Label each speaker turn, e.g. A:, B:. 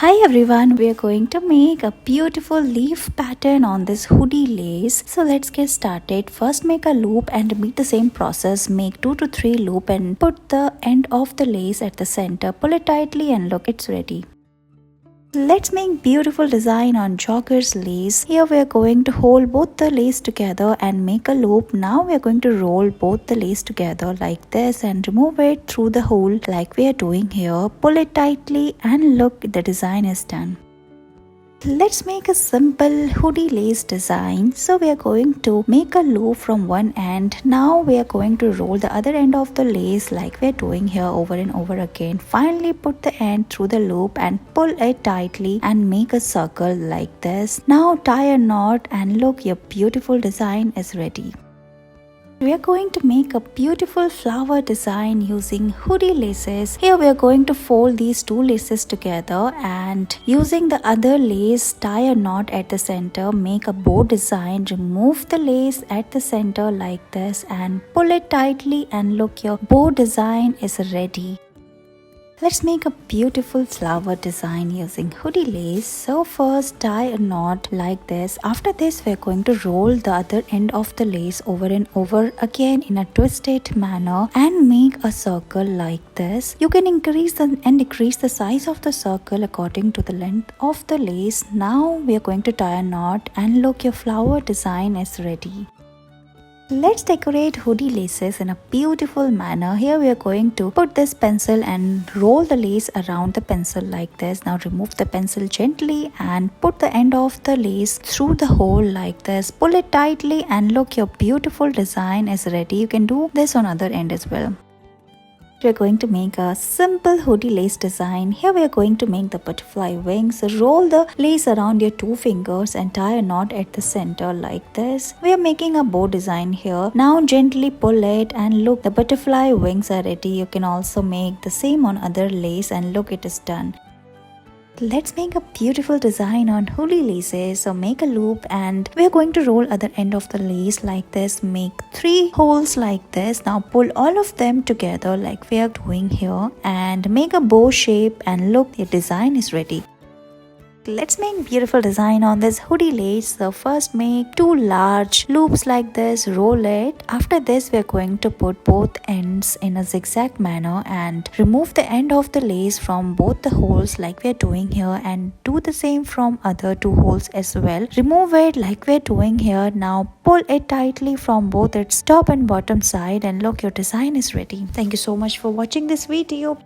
A: Hi everyone, we are going to make a beautiful leaf pattern on this hoodie lace. So let's get started. First make a loop and repeat the same process. Make 2 to 3 loop and put the end of the lace at the center. Pull it tightly and look, it's ready. Let's make beautiful design on Jogger's lace. Here we are going to hold both the lace together and make a loop. Now we are going to roll both the lace together like this and remove it through the hole like we are doing here. Pull it tightly and look, the design is done. Let's make a simple hoodie lace design. So we are going to make a loop from one end. Now we are going to roll the other end of the lace like we are doing here over and over again. Finally put the end through the loop and pull it tightly and make a circle like this. Now tie a knot and look, your beautiful design is ready. We are going to make a beautiful flower design using hoodie laces. Here we are going to fold these two laces together and using the other lace tie a knot at the center, make a bow design, remove the lace at the center like this and pull it tightly and look, your bow design is ready. Let's make a beautiful flower design using hoodie lace. So first tie a knot like this. After this we are going to roll the other end of the lace over and over again in a twisted manner and make a circle like this. You can increase and decrease the size of the circle according to the length of the lace. Now we are going to tie a knot and look, your flower design is ready. Let's decorate hoodie laces in a beautiful manner. Here we are going to put this pencil and roll the lace around the pencil like this. Now remove the pencil gently and put the end of the lace through the hole like this. Pull it tightly and look, your beautiful design is ready. You can do this on other end as well. We are going to make a simple hoodie lace design. Here we are going to make the butterfly wings. Roll the lace around your two fingers and tie a knot at the center like this. We are making a bow design here. Now gently pull it and look, the butterfly wings are ready. You can also make the same on other lace and look, it is done. Let's make a beautiful design on hoodie laces. So make a loop and we are going to roll other end of the lace like this. Make 3 holes like this. Now pull all of them together like we are doing here and make a bow shape and look, your design is ready. Let's make beautiful design on this hoodie lace. So first make 2 large loops like this, roll it. After this we are going to put both ends in a zigzag manner and remove the end of the lace from both the holes like we are doing here and do the same from other 2 holes as well. Remove it like we are doing here. Now pull it tightly from both its top and bottom side and look, your design is ready. Thank you so much for watching this video.